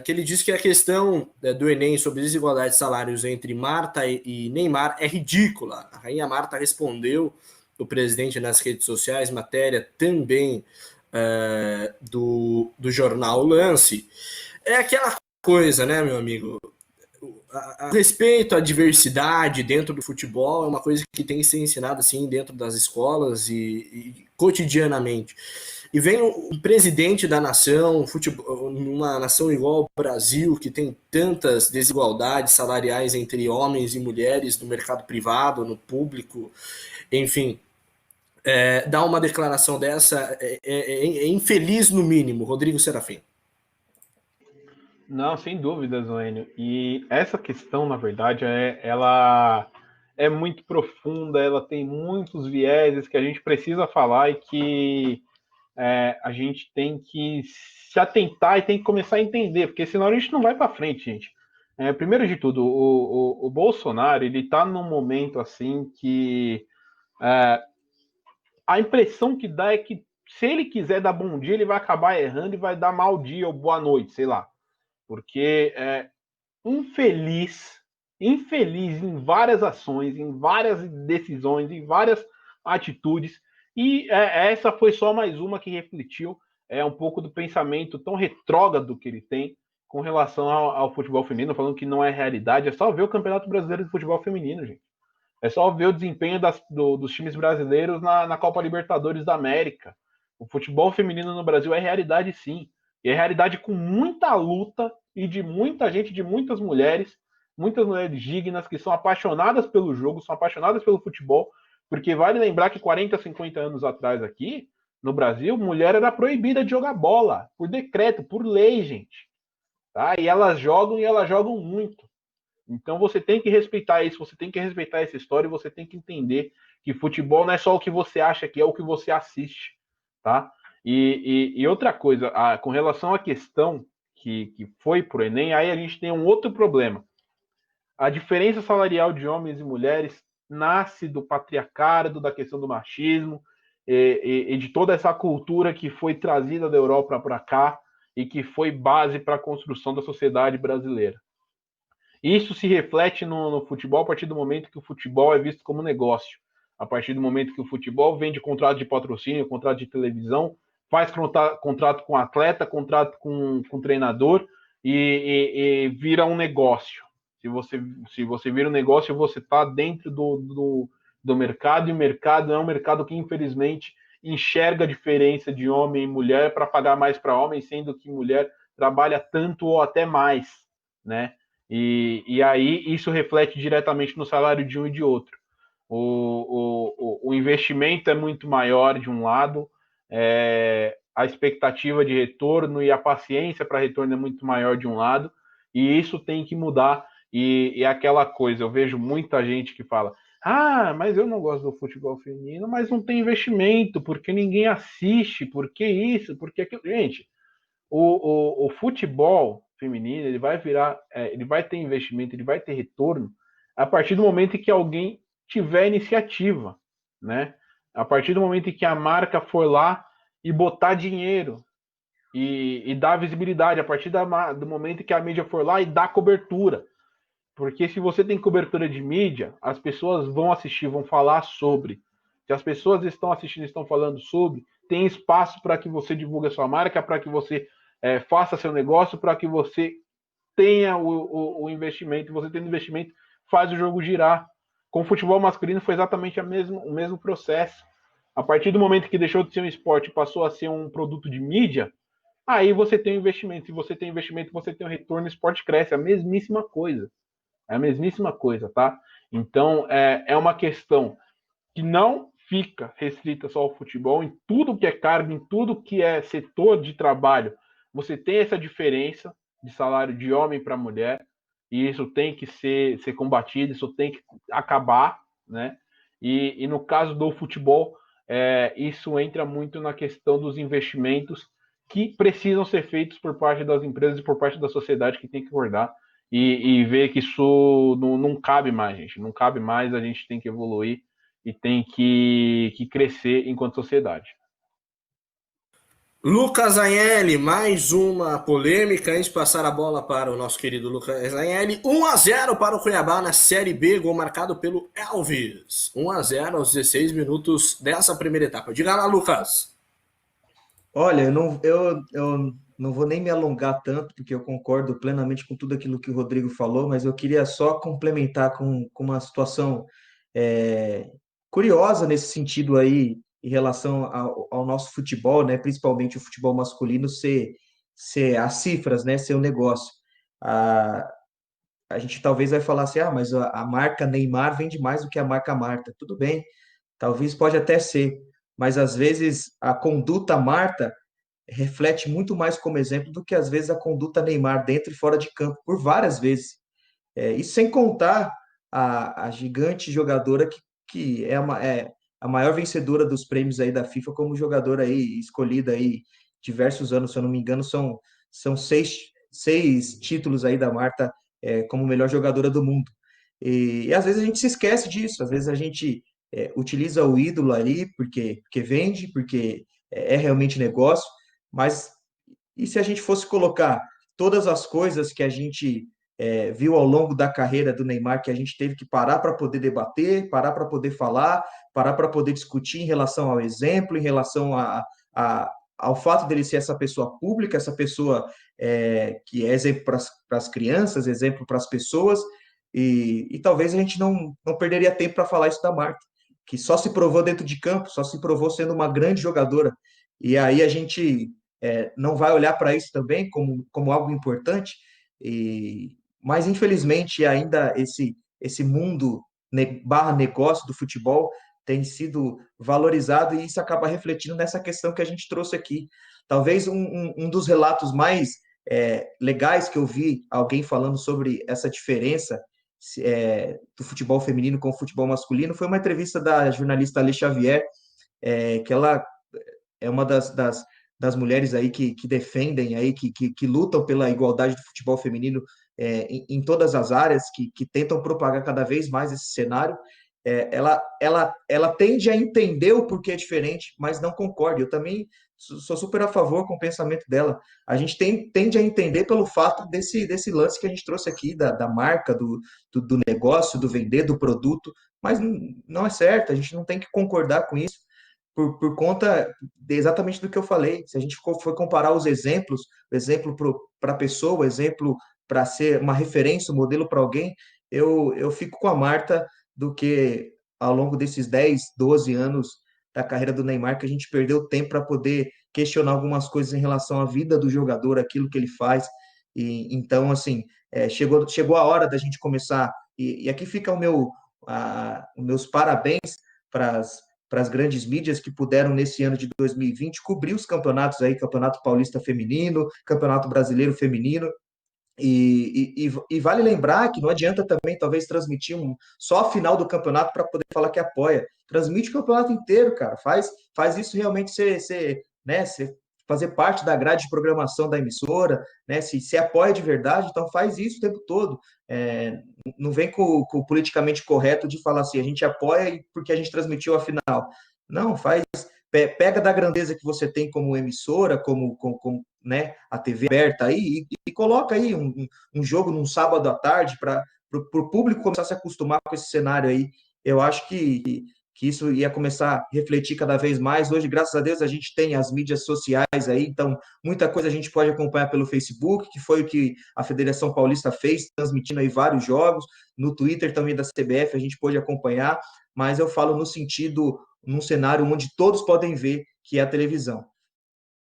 que ele diz que a questão do Enem sobre desigualdade de salários entre Marta e Neymar é ridícula. A rainha Marta respondeu o presidente nas redes sociais, matéria também do jornal Lance. É aquela coisa, né, meu amigo? A respeito à diversidade dentro do futebol é uma coisa que tem que ser ensinada assim dentro das escolas e cotidianamente. E vem um presidente da nação, futebol, numa nação igual ao Brasil, que tem tantas desigualdades salariais entre homens e mulheres no mercado privado, no público, enfim, dar uma declaração dessa é infeliz no mínimo, Rodrigo Serafim. Não, sem dúvida, Zoênio. E essa questão, na verdade, ela é muito profunda, ela tem muitos vieses que a gente precisa falar e que a gente tem que se atentar e tem que começar a entender, porque senão a gente não vai para frente, gente. Primeiro de tudo, o Bolsonaro, ele está num momento assim que a impressão que dá é que se ele quiser dar bom dia, ele vai acabar errando e vai dar mau dia ou boa noite, sei lá. Porque infeliz em várias ações, em várias decisões, em várias atitudes. E essa foi só mais uma que refletiu um pouco do pensamento tão retrógrado que ele tem com relação ao futebol feminino, falando que não é realidade. É só ver o Campeonato Brasileiro de Futebol Feminino, gente. É só ver o desempenho dos times brasileiros na Copa Libertadores da América. O futebol feminino no Brasil é realidade, sim. E é realidade com muita luta e de muita gente, de muitas mulheres dignas que são apaixonadas pelo jogo, são apaixonadas pelo futebol, porque vale lembrar que 40, 50 anos atrás aqui, no Brasil, mulher era proibida de jogar bola, por decreto, por lei, gente. Tá? E elas jogam muito. Então você tem que respeitar isso, você tem que respeitar essa história e você tem que entender que futebol não é só o que você acha que é o que você assiste, tá? E outra coisa, com relação à questão que foi pro Enem, aí a gente tem um outro problema. A diferença salarial de homens e mulheres nasce do patriarcado, da questão do machismo e de toda essa cultura que foi trazida da Europa para cá e que foi base para a construção da sociedade brasileira. Isso se reflete no futebol a partir do momento que o futebol é visto como negócio. A partir do momento que o futebol vende contrato de patrocínio, contrato de televisão, faz contrato com atleta, contrato com treinador e vira um negócio. Se você vira um negócio, você está dentro do mercado, e o mercado é um mercado que, infelizmente, enxerga a diferença de homem e mulher para pagar mais para homem, sendo que mulher trabalha tanto ou até mais, né? E aí isso reflete diretamente no salário de um e de outro. O investimento é muito maior de um lado, a expectativa de retorno e a paciência para retorno é muito maior de um lado, e isso tem que mudar. E aquela coisa, eu vejo muita gente que fala: ah, mas eu não gosto do futebol feminino, mas não tem investimento, porque ninguém assiste, porque isso, porque aquilo. Gente, o futebol feminino ele vai ter investimento, ele vai ter retorno a partir do momento em que alguém tiver iniciativa, né? A partir do momento em que a marca for lá e botar dinheiro e dar visibilidade, a partir do momento em que a mídia for lá e dar cobertura. Porque se você tem cobertura de mídia, as pessoas vão assistir, vão falar sobre. Se as pessoas estão assistindo, estão falando sobre, tem espaço para que você divulgue a sua marca, para que você faça seu negócio, para que você tenha o investimento. Você tendo investimento, faz o jogo girar. Com o futebol masculino foi exatamente o mesmo processo. A partir do momento que deixou de ser um esporte e passou a ser um produto de mídia, aí você tem um investimento. Se você tem investimento, você tem um retorno, o esporte cresce. É a mesmíssima coisa. É a mesmíssima coisa, tá? Então, é uma questão que não fica restrita só ao futebol, em tudo que é cargo, em tudo que é setor de trabalho, você tem essa diferença de salário de homem para mulher, e isso tem que ser combatido, isso tem que acabar, né? E no caso do futebol, isso entra muito na questão dos investimentos que precisam ser feitos por parte das empresas e por parte da sociedade, que tem que acordar e ver que isso não cabe mais, gente. Não cabe mais, a gente tem que evoluir e tem que crescer enquanto sociedade. Lucas Anhele, mais uma polêmica antes de passar a bola para o nosso querido Lucas Anhele. 1-0 para o Cuiabá na Série B, gol marcado pelo Elvis. 1-0 aos 16 minutos dessa primeira etapa. Diga lá, Lucas. Olha, eu não vou nem me alongar tanto, porque eu concordo plenamente com tudo aquilo que o Rodrigo falou, mas eu queria só complementar com uma situação é, curiosa nesse sentido aí, em relação ao nosso futebol, né? Principalmente o futebol masculino, ser as cifras, né? Ser o negócio. A, a gente talvez vai falar assim, mas a marca Neymar vende mais do que a marca Marta. Tudo bem, talvez pode até ser, mas às vezes a conduta Marta reflete muito mais como exemplo do que às vezes a conduta Neymar dentro e fora de campo, por várias vezes. Isso sem contar a gigante jogadora que é a maior vencedora dos prêmios aí da FIFA como jogadora aí escolhida aí diversos anos, se eu não me engano, são seis títulos aí da Marta como melhor jogadora do mundo. E às vezes a gente se esquece disso, às vezes a gente utiliza o ídolo ali porque vende, porque é realmente negócio, mas e se a gente fosse colocar todas as coisas que a gente viu ao longo da carreira do Neymar, que a gente teve que parar para poder debater, parar para poder falar, parar para poder discutir em relação ao exemplo, em relação ao fato dele ser essa pessoa pública, essa pessoa que é exemplo para as crianças, exemplo para as pessoas, e talvez a gente não perderia tempo para falar isso da Marta, que só se provou dentro de campo, só se provou sendo uma grande jogadora. E aí a gente não vai olhar para isso também como algo importante, mas infelizmente ainda esse mundo barra negócio do futebol tem sido valorizado e isso acaba refletindo nessa questão que a gente trouxe aqui. Talvez um dos relatos mais legais que eu vi alguém falando sobre essa diferença do futebol feminino com o futebol masculino foi uma entrevista da jornalista Alê Xavier, que ela é uma das mulheres aí que defendem aí, que lutam pela igualdade do futebol feminino em todas as áreas, que tentam propagar cada vez mais esse cenário. Ela tende a entender o porquê é diferente, mas não concorda. Eu também sou super a favor com o pensamento dela. A gente tende a entender pelo fato desse lance que a gente trouxe aqui, da marca, do negócio, do vender, do produto, mas não é certo, a gente não tem que concordar com isso por conta exatamente do que eu falei. Se a gente for comparar os exemplos, o exemplo para a pessoa, o exemplo para ser uma referência, um modelo para alguém, eu fico com a Marta do que ao longo desses 10, 12 anos da carreira do Neymar, que a gente perdeu tempo para poder questionar algumas coisas em relação à vida do jogador, aquilo que ele faz. E então, assim, chegou a hora da gente começar. E aqui fica os meus parabéns para as grandes mídias que puderam, nesse ano de 2020, cobrir os campeonatos aí, Campeonato Paulista Feminino, Campeonato Brasileiro Feminino, e vale lembrar que não adianta também, talvez, transmitir só a final do campeonato para poder falar que apoia. Transmite o campeonato inteiro, cara. Faz isso realmente né, fazer parte da grade de programação da emissora, né? Se apoia de verdade, então faz isso o tempo todo. Não vem com o politicamente correto de falar assim, a gente apoia porque a gente transmitiu a final. Não, pega da grandeza que você tem como emissora, como né, a TV aberta aí, e coloca aí um jogo num sábado à tarde para o público começar a se acostumar com esse cenário aí. Eu acho que isso ia começar a refletir cada vez mais. Hoje, graças a Deus, a gente tem as mídias sociais aí, então muita coisa a gente pode acompanhar pelo Facebook, que foi o que a Federação Paulista fez, transmitindo aí vários jogos. No Twitter também da CBF a gente pôde acompanhar, mas eu falo no sentido, num cenário onde todos podem ver, que é a televisão.